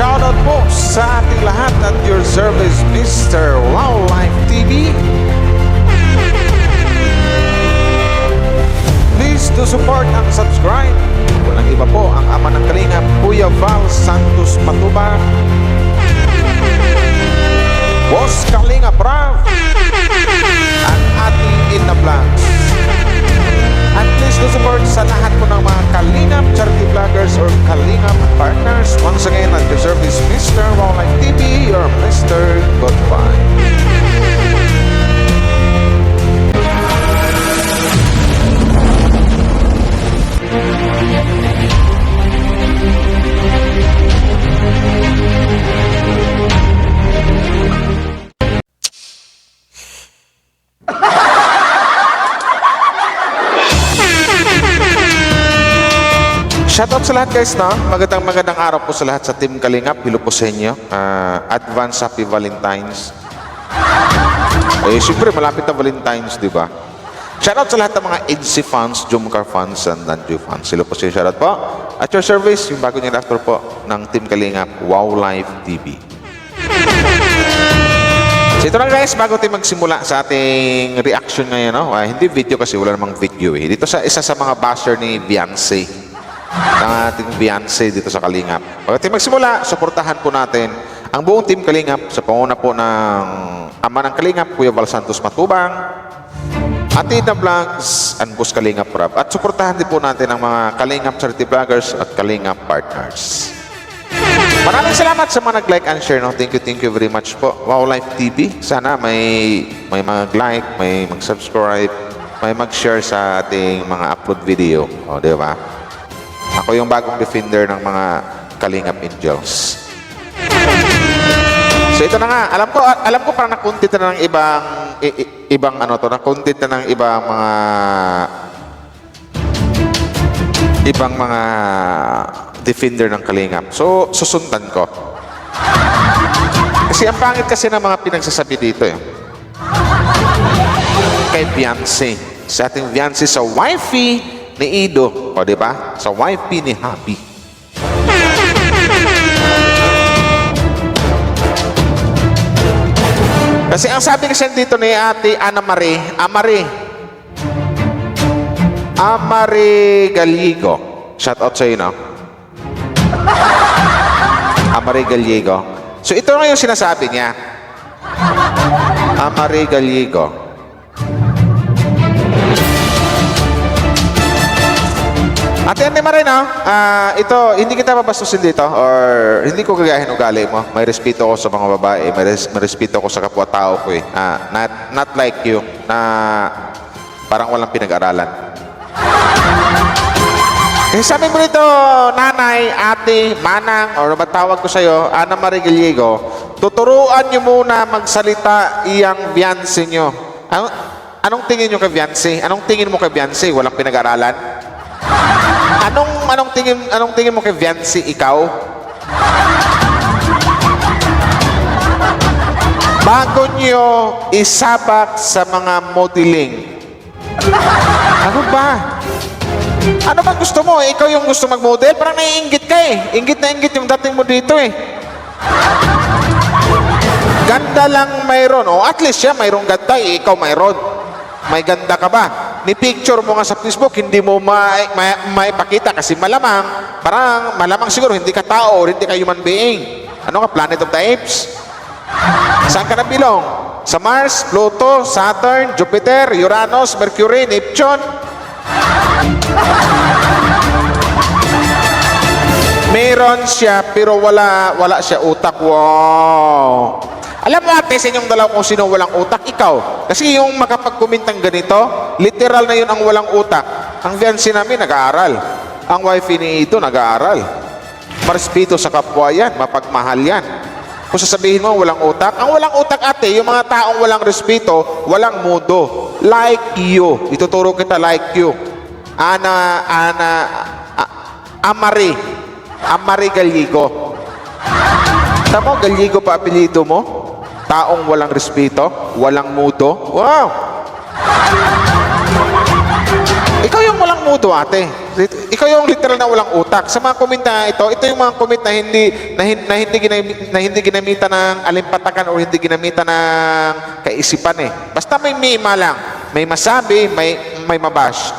Shoutout po sa ating lahat at your service, Mr. Wildlife TV. Please to support and subscribe. Walang iba po ang ama ng Kalingap, Kuya Val Santos Matubang, Boss Kalingap Rav, at ating Inna Vlogs. And please do support sa lahat po ng mga Kalingap charity vloggers or Kalingap partners. Once again, at your service, Mr. Wildlife TV, your Mr. Goodbye. Shoutout sa lahat guys, no? Magandang araw po sa lahat sa Team Kalingap. Hello po sa inyo. Advance Happy Valentine's. Siyempre malapit na Valentine's, di ba? Shoutout sa lahat ng mga EDC fans, Jumcar fans, and Nanju fans. Hello po sa inyo. Shoutout po. At your service, yung bago niyang actor po ng Team Kalingap, Wildlife TV. So ito lang guys, bago tayo magsimula sa ating reaction ngayon, no? Hindi video kasi wala namang video eh. Dito sa isa sa mga basher ni Beyonce. Ng ating Beyonce dito sa Kalingap. Pagdating magsimula, suportahan po natin ang buong Team Kalingap sa panguna po ng ama ng Kalingap, Kuya Val Santos Matubang, at Inna Vlogs, and Boss Kalingap Rab. At suportahan din po natin ang mga Kalingap charity vloggers at Kalingap partners. Maraming salamat sa mga nag-like and share. No? Thank you very much po. Wildlife TV. Sana may mag-like, may mag-subscribe, may mag-share sa ating mga upload video. O, di ba? Ako yung bagong defender ng mga Kalingap Angels. So ito na nga, alam ko parang nakuntit na ng ibang ano to, nakuntit na ng ibang mga defender ng Kalingap. So susundan ko. Kasi ang pangit kasi ng mga pinagsasabi dito eh. Kay Beyonce. Sa ating Beyonce sa wifey ni Ido, o diba? Sa wifey ni Happy. Kasi ang sabi kasi dito ni Ate Amare Gallego. Shout out sa iyo, no? Amare Gallego. So ito na yung sinasabi niya. Amare Gallego. Ate Andy Marina, ito, hindi kita mabastusin dito or hindi ko gagayahin ugali mo. May respeto ko sa mga babae, may respeto ko sa kapwa-tao ko eh. Not like you, na parang walang pinag-aralan. Eh, sabi mo nito, nanay, ate, manang, or matawag ko sa'yo, Ana Marie Gallego, tuturuan nyo muna magsalita iyang Beyonce nyo. Anong tingin nyo kay Beyonce? Anong tingin mo kay Beyonce? Walang pinag-aralan? Anong tingin mo kay Beyonce, ikaw? Bago nyo isabak sa mga modeling. Ano ba? Ano ba gusto mo? Ikaw yung gusto mag-model? Parang naiinggit ka eh. Inggit na inggit yung dating mo dito eh. Ganda lang mayroon. O at least siya mayroong ganda eh. Ikaw mayroon. May ganda ka ba? Ni picture mo nga sa Facebook, hindi mo maipakita kasi malamang siguro hindi ka tao or hindi ka human being. Ano ka, Planet of the Apes? Saan ka nabilong? Sa Mars, Pluto, Saturn, Jupiter, Uranus, Mercury, Neptune? Meron siya pero wala siya utak. Wow! Alam mo ate, sa inyong dalaw kung sino walang utak? Ikaw. Kasi yung makapag-kommentang ganito, literal na yun ang walang utak. Ang Beyonce namin, nag-aaral. Ang wife ni Ito, nag-aaral. Marespeto sa kapwa yan, mapagmahal yan. Kung sasabihin mo, walang utak. Ang walang utak ate, yung mga taong walang respeto, walang mudo. Like you. Ituturo kita like you. Amare Gallego. Tama, Gallego pa apelido mo? Taong walang respeto, walang mudo. Wow! Ikaw yung walang mudo, ate. Ikaw yung literal na walang utak. Sa mga comment na ito yung mga comment na hindi ginamitan ng alimpatakan o hindi ginamitan ng kaisipan eh. Basta may mima lang. May masabi, may mabash.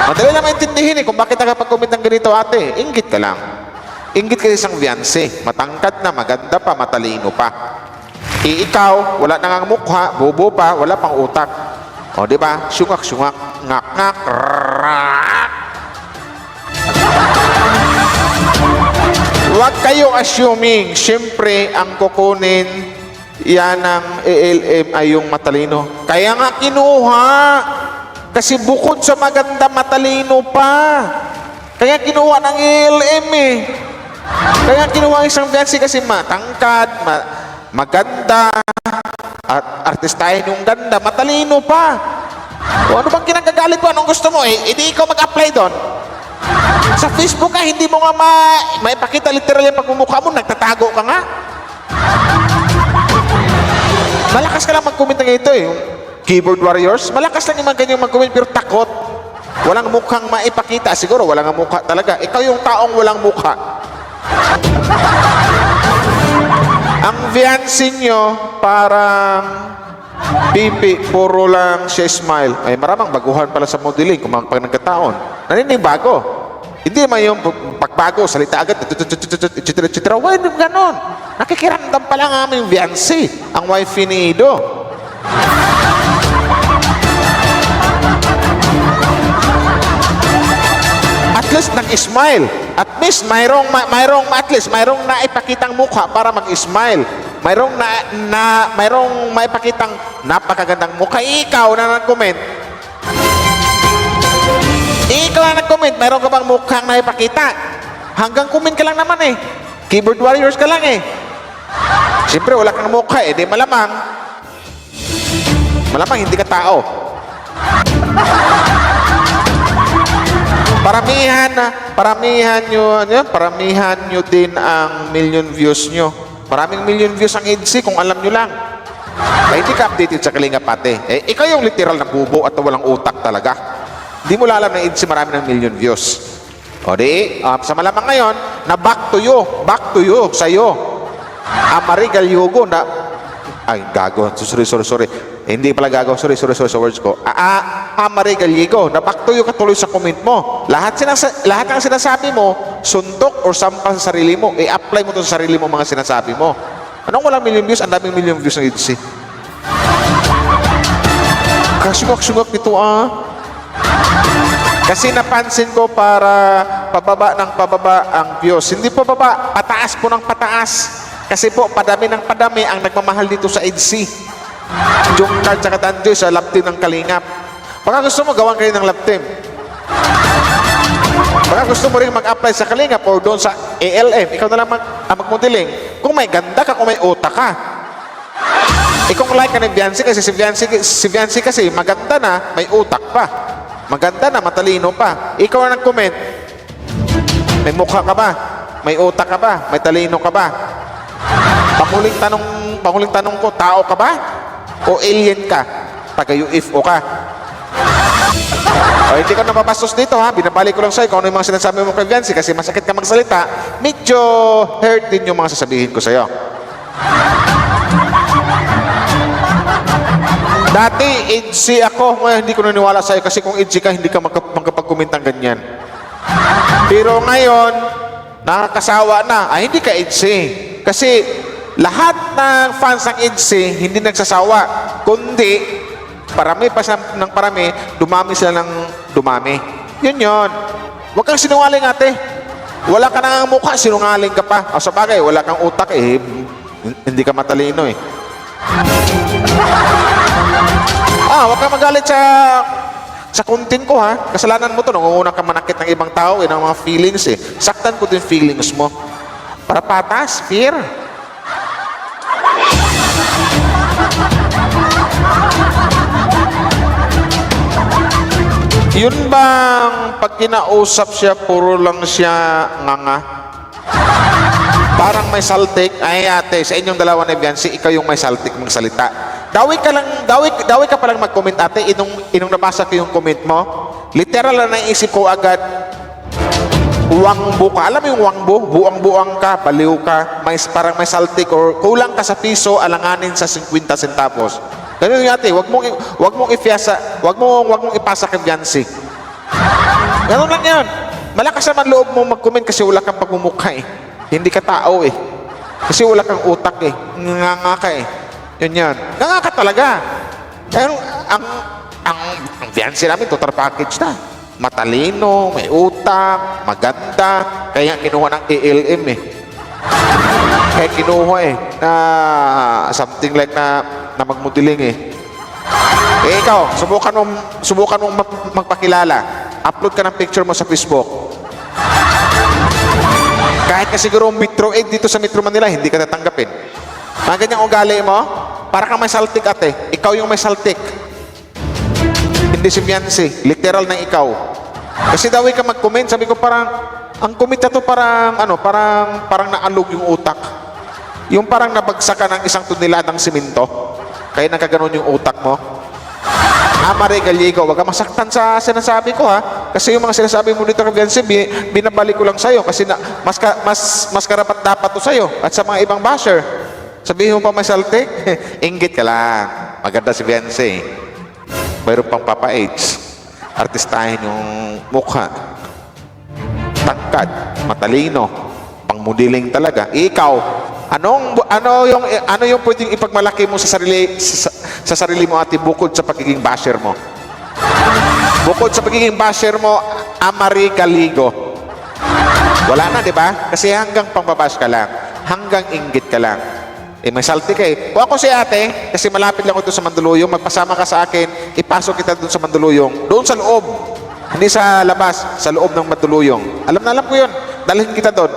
Madali lang maintindihin eh kung bakit nakapag-comment ng ganito, ate. Inggit ka lang. Inggit ka isang fiancé. Matangkad na, maganda pa, matalino pa. Ikaw, wala nang mukha, bobo pa, wala pang utak. O, di ba? Sungak-sungak, ngak-ngak, rak. Huwag kayo assuming, siyempre, ang kukunin yan ng ALM ay yung matalino. Kaya nga kinuha. Kasi bukod sa maganda, matalino pa. Kaya kinuha ng ALM eh. Kaya kinuha isang fiancé kasi matangkad, maganda, at artistahin yung ganda, matalino pa. O ano bang kinagagalit mo? Anong gusto mo? Hindi ikaw mag-apply doon. Sa Facebook ka, hindi mo nga maipakita literal yung pagmumukha mo, nagtatago ka nga. Malakas ka lang mag-comment ng ito eh. Yung keyboard warriors, malakas lang yung mga ganyang mag-comment pero takot. Walang mukhang maipakita. Siguro walang mukha talaga. Ikaw yung taong walang mukha. Ang fiancé nyo parang pipi, puro lang siya smile. Ay maramang baguhan pala sa modeling kung pag nagkataon. Naninibago. Hindi naman yung pagbago, salita agad, etc. Why ganon? Nakikiramdam pala nga aming fiancé, ang wife ni Ido. At least nag-smile. At least mayroong naipakitang mukha para mag-smile. Mayroong maipakitang napakagandang mukha. Ikaw na nag-comment. Mayroon ka bang mukhang naipakita? Hanggang comment ka lang naman eh. Keyboard warriors ka lang eh. Siyempre wala kang mukha eh. Di malamang hindi ka tao. Paramihan nyo din ang million views nyo. Maraming million views ang EDC kung alam nyo lang. Kaya hindi ka updated sa Kalinga Pate. Ikaw yung literal na bubo at walang utak talaga. Hindi mo alam na EDC marami ng million views. O sa malamang ngayon, na back to you, sa'yo. Amari Galyugo na, ay gago, sorry. Hindi pala gago, sorry sa words ko. Amari Galyugo, na back to you ka tuloy sa comment mo. Lahat ng sinasabi mo, suntok or sampal sa sarili mo, i-apply mo to sa sarili mo mga sinasabi mo. Anong walang million views? Ang daming million views ng EDC. Kasungak-sungak nito Kasi napansin ko para pababa ang views. Hindi po baba, pataas po ng pataas. Kasi po, padami ng padami ang nagmamahal dito sa EDC. Yung card sa Katanjoy sa love team ng Kalingap. Baka gusto mo, gawan kayo ng love team. Baka gusto mo rin mag-apply sa Kalingap o doon sa ALM. Ikaw na lang mag-modeling. Kung may ganda ka, kung may utak ka. Kung like ka ng fiancé kasi si fiancé kasi maganda na, may utak pa. Maganda na, matalino pa. Ikaw na nag-comment. May mukha ka ba? May utak ka ba? May talino ka ba? Panguling tanong ko, tao ka ba? O alien ka? Taga-UFO ka? O hindi ka napapastos dito ha. Binabalik ko lang sa'yo kung ano yung mga sinasabi mo kay fiancé kasi masakit ka magsalita. Medyo hurt din yung mga sasabihin ko sa'yo. Dati, EDC ako. Ngayon, hindi ko naniwala sa'yo kasi kung EDC ka, hindi ka magkapag-comment ng ganyan. Pero ngayon, nakakasawa na. Hindi ka EDC. Kasi lahat ng fans ng EDC, hindi nagsasawa. Kundi, parami ng parami, dumami sila ng dumami. Yun. Huwag kang sinungaling, ate. Wala ka nang mukha, sinungaling ka pa. O sa bagay, wala kang utak eh. Hindi ka matalino eh. Huwag kang magalit sa content ko ha. Kasalanan mo to, nangunguna ka manakit ng ibang tao, ng mga feelings eh. Saktan ko din feelings mo. Para patas, fear. Yun bang pag kinausap siya, puro lang siya nganga? Parang may saltik. Ay ate, sa inyong dalawa na Biancy, ikaw yung may saltik mong salita. Dawi ka palang mag-comment ate. Inong nabasa ko yung comment mo, literal na naisip ko agad, wangbo ka. Alam mo yung wangbo? Buang-buang ka, baliw ka, parang may saltik or kulang ka sa piso, alanganin sa 50 centavos. Ganun yung ate, wag mong ipasa kay Biancy. Ganun lang yan. Malakas naman loob mo mag-comment kasi wala kang pagmumukha eh. Hindi ka tao eh. Kasi wala kang utak eh. Nganga ka eh. Yun yan. Nganga ka talaga. Pero ang Biancy namin, total package na. Matalino, may utak, maganda. Kaya kinuha ng ALM eh. Kaya kinuha eh. Na something like na magmodeling eh. Eh ikaw, subukan mong magpakilala. Upload ka ng picture mo sa Facebook. Kahit ka siguro Metro 8 dito sa Metro Manila, hindi ka tatanggapin. Mga ganyang ugali mo, para kang may saltik ate. Ikaw yung may saltik. Hindi si Biancy. Literal na ikaw. Kasi daw ka mag-comment, sabi ko parang, ang comment na to parang naalog yung utak. Yung parang nabagsakan ng 1 toneladang simento. Kaya nagkaganon yung utak mo. Amare Gallego, wag ka masaktan sa sinasabi ko ha. Kasi yung mga sinasabi mo dito kay Biancy, binabalik ko lang sa'yo kasi mas karapat dapat to sa'yo at sa mga ibang basher. Sabihin mo pa may saltik, inggit ka lang. Maganda si Biancy. Mayroon pang papa-age. Artistahin yung mukha. Tangkad, matalino, pang-modeling talaga. Ikaw, ano yung pwedeng ipagmalaki mo sa sarili mo ate bukod sa pagiging basher mo? Bukod sa pagiging basher mo, Amari Galigo. Wala na, di ba? Kasi hanggang pangbabash ka lang. Hanggang inggit ka lang. Eh, may salty ka eh. Kung ako si ate, kasi malapit lang ako doon sa Mandaluyong, magpasama ka sa akin, ipasok kita doon sa Mandaluyong. Doon sa loob. Hindi sa labas, sa loob ng Mandaluyong. Alam ko yun. Dalhin kita doon.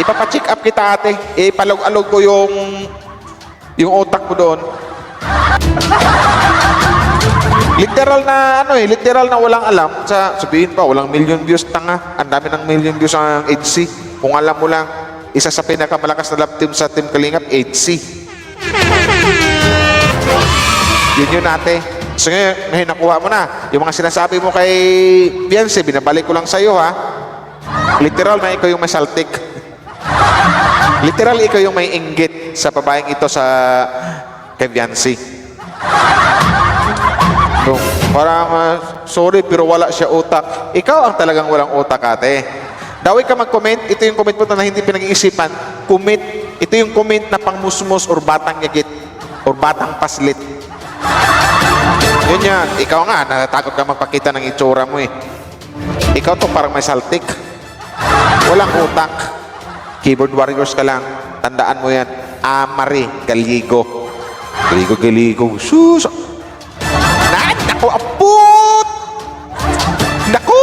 Ipapacheck up kita ate. Ipalog-alog ko yung utak mo doon. Literal na walang alam. Sabihin pa, walang million views, tanga. Ang dami ng million views ang HC. Kung alam mo lang, isa sa pinakamalakas na love team sa Team Kalingap, HC. Yun ate. So ngayon nakuha mo na. Yung mga sinasabi mo kay Biancy, binabalik ko lang sa'yo ha. Literal na ikaw yung may saltik. Literal ikaw yung may inggit sa babaeng ito kay Biancy. So, parang, sorry, pero wala siya utak. Ikaw ang talagang walang utak, ate. Dawi ka mag-comment, ito yung comment mo na hindi pinag-iisipan. Comment, ito yung comment na pangmusmos or batang yagit or batang paslit. Yun yan. Ikaw nga, natatakot ka magpakita ng itsura mo eh. Ikaw to parang may saltik. Walang utak. Keyboard warriors ka lang. Tandaan mo yan. Amari Galigo. Galigo. Sus! Naku, aput! Naku!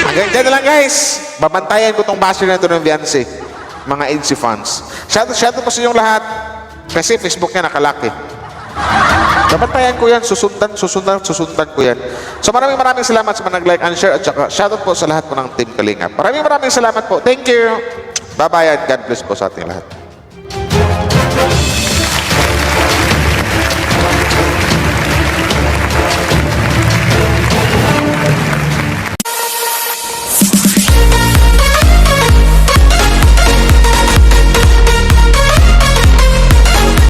Hanggang dyan na lang guys. Babantayan ko tong basher na ito ng Biancy. Mga NC fans. Shoutout po sa inyong lahat. Kasi Facebook niya nakalaki. Babantayan ko yan. Susundan ko yan. So maraming salamat sa mga nag-like and share. At saka shoutout po sa lahat po ng Team Kalingap. Maraming salamat po. Thank you. Bye-bye and God bless po sa ating lahat.